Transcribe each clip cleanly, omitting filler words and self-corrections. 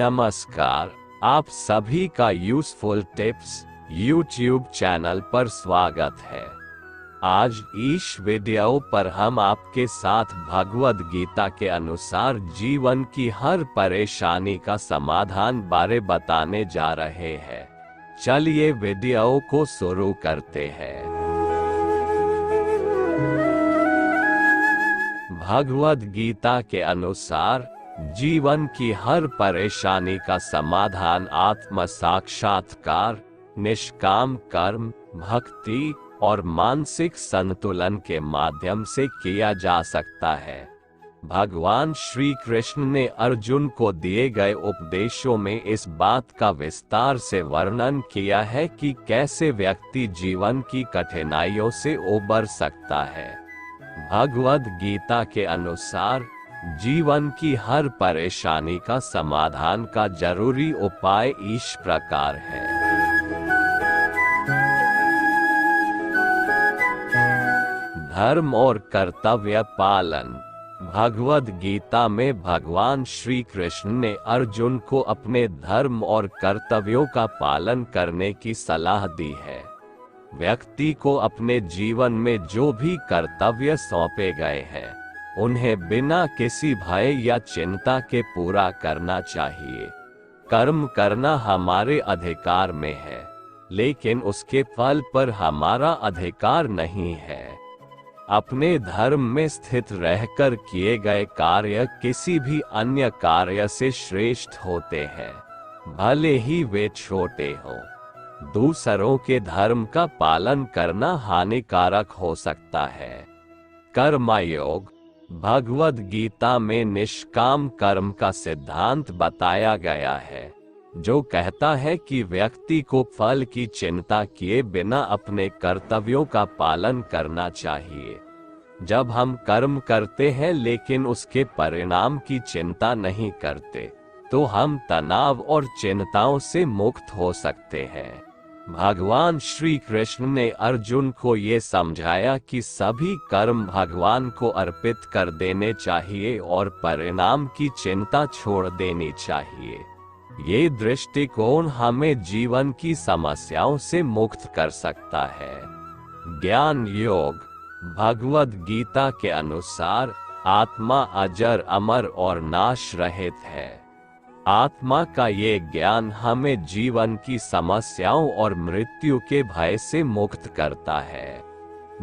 नमस्कार, आप सभी का यूजफुल टिप्स यूट्यूब चैनल पर स्वागत है। आज इस वीडियो पर हम आपके साथ भगवद गीता के अनुसार जीवन की हर परेशानी का समाधान बारे बताने जा रहे हैं। चलिए वीडियो को शुरू करते हैं। भगवद गीता के अनुसार जीवन की हर परेशानी का समाधान आत्म साक्षात्कार, निष्काम कर्म, भक्ति और मानसिक संतुलन के माध्यम से किया जा सकता है। भगवान श्री कृष्ण ने अर्जुन को दिए गए उपदेशों में इस बात का विस्तार से वर्णन किया है कि कैसे व्यक्ति जीवन की कठिनाइयों से उबर सकता है। भगवद गीता के अनुसार जीवन की हर परेशानी का समाधान का जरूरी उपाय इस प्रकार है। धर्म और कर्तव्य पालन। भगवद गीता में भगवान श्री कृष्ण ने अर्जुन को अपने धर्म और कर्तव्यों का पालन करने की सलाह दी है। व्यक्ति को अपने जीवन में जो भी कर्तव्य सौंपे गए हैं उन्हें बिना किसी भय या चिंता के पूरा करना चाहिए। कर्म करना हमारे अधिकार में है, लेकिन उसके फल पर हमारा अधिकार नहीं है। अपने धर्म में स्थित रहकर किए गए कार्य किसी भी अन्य कार्य से श्रेष्ठ होते हैं, भले ही वे छोटे हों। दूसरों के धर्म का पालन करना हानिकारक हो सकता है। कर्मयोग। भगवद गीता में निष्काम कर्म का सिद्धांत बताया गया है, जो कहता है कि व्यक्ति को फल की चिंता किए बिना अपने कर्तव्यों का पालन करना चाहिए। जब हम कर्म करते हैं लेकिन उसके परिणाम की चिंता नहीं करते, तो हम तनाव और चिंताओं से मुक्त हो सकते हैं। भगवान श्री कृष्ण ने अर्जुन को ये समझाया कि सभी कर्म भगवान को अर्पित कर देने चाहिए और परिणाम की चिंता छोड़ देनी चाहिए। ये दृष्टिकोण हमें जीवन की समस्याओं से मुक्त कर सकता है। ज्ञान योग। भगवद गीता के अनुसार आत्मा अजर, अमर और नाश रहित है। आत्मा का ये ज्ञान हमें जीवन की समस्याओं और मृत्यु के भय से मुक्त करता है।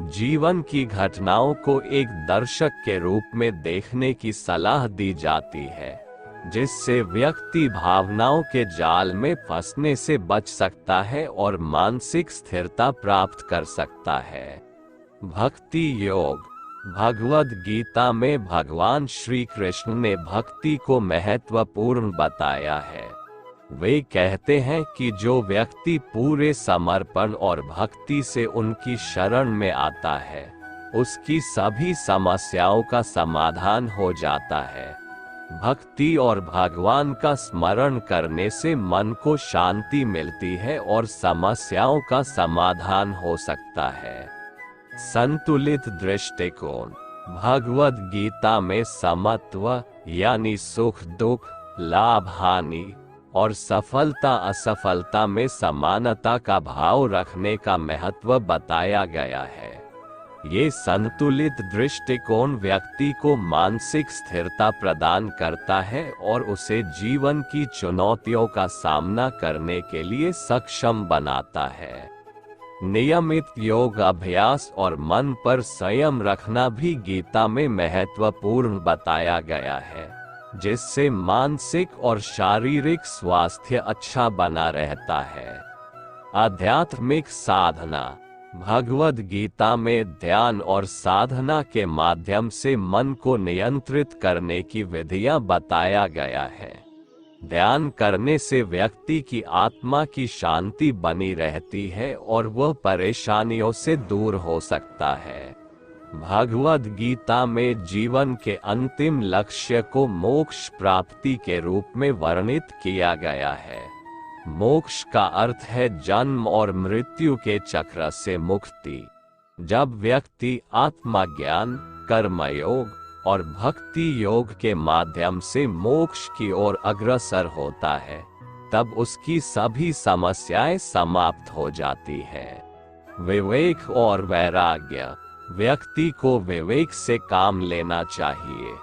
जीवन की घटनाओं को एक दर्शक के रूप में देखने की सलाह दी जाती है, जिससे व्यक्ति भावनाओं के जाल में फंसने से बच सकता है और मानसिक स्थिरता प्राप्त कर सकता है। भक्ति योग। भगवद गीता में भगवान श्री कृष्ण ने भक्ति को महत्वपूर्ण बताया है। वे कहते हैं कि जो व्यक्ति पूरे समर्पण और भक्ति से उनकी शरण में आता है, उसकी सभी समस्याओं का समाधान हो जाता है। भक्ति और भगवान का स्मरण करने से मन को शांति मिलती है और समस्याओं का समाधान हो सकता है। संतुलित दृष्टिकोण। भगवद गीता में समत्व यानी सुख दुख, लाभ हानि और सफलता असफलता में समानता का भाव रखने का महत्व बताया गया है। ये संतुलित दृष्टिकोण व्यक्ति को मानसिक स्थिरता प्रदान करता है और उसे जीवन की चुनौतियों का सामना करने के लिए सक्षम बनाता है। नियमित योग अभ्यास और मन पर संयम रखना भी गीता में महत्वपूर्ण बताया गया है, जिससे मानसिक और शारीरिक स्वास्थ्य अच्छा बना रहता है। आध्यात्मिक साधना। भगवद गीता में ध्यान और साधना के माध्यम से मन को नियंत्रित करने की विधियां बताया गया है। ध्यान करने से व्यक्ति की आत्मा की शांति बनी रहती है और वह परेशानियों से दूर हो सकता है। भगवद गीता में जीवन के अंतिम लक्ष्य को मोक्ष प्राप्ति के रूप में वर्णित किया गया है। मोक्ष का अर्थ है जन्म और मृत्यु के चक्र से मुक्ति। जब व्यक्ति आत्मज्ञान, कर्मयोग और भक्ति योग के माध्यम से मोक्ष की ओर अग्रसर होता है, तब उसकी सभी समस्याएं समाप्त हो जाती हैं। विवेक और वैराग्य। व्यक्ति को विवेक से काम लेना चाहिए।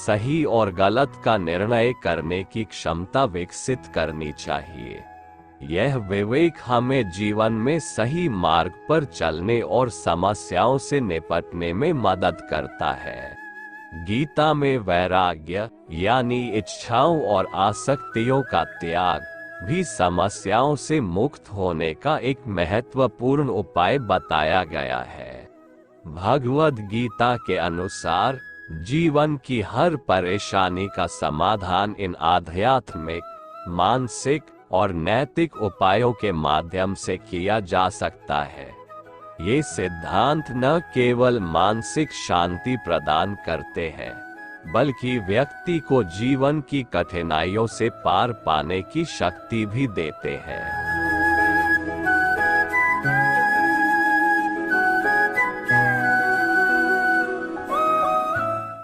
सही और गलत का निर्णय करने की क्षमता विकसित करनी चाहिए। यह विवेक हमें जीवन में सही मार्ग पर चलने और समस्याओं से निपटने में मदद करता है। गीता में वैराग्य यानी इच्छाओं और आसक्तियों का त्याग भी समस्याओं से मुक्त होने का एक महत्वपूर्ण उपाय बताया गया है। भगवद गीता के अनुसार जीवन की हर परेशानी का समाधान इन आध्यात्मिक, मानसिक और नैतिक उपायों के माध्यम से किया जा सकता है। ये सिद्धांत न केवल मानसिक शांति प्रदान करते हैं, बल्कि व्यक्ति को जीवन की कठिनाइयों से पार पाने की शक्ति भी देते हैं।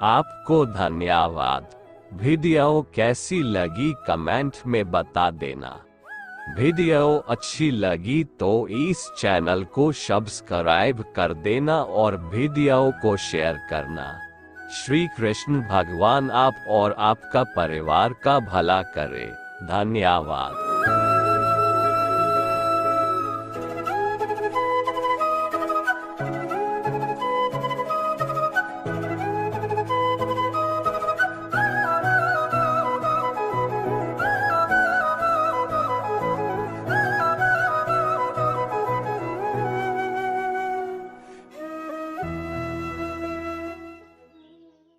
आपको धन्यवाद। वीडियो कैसी लगी कमेंट में बता देना। वीडियो अच्छी लगी तो इस चैनल को सब्सक्राइब कर देना और वीडियो को शेयर करना। श्री कृष्ण भगवान आप और आपका परिवार का भला करे। धन्यवाद।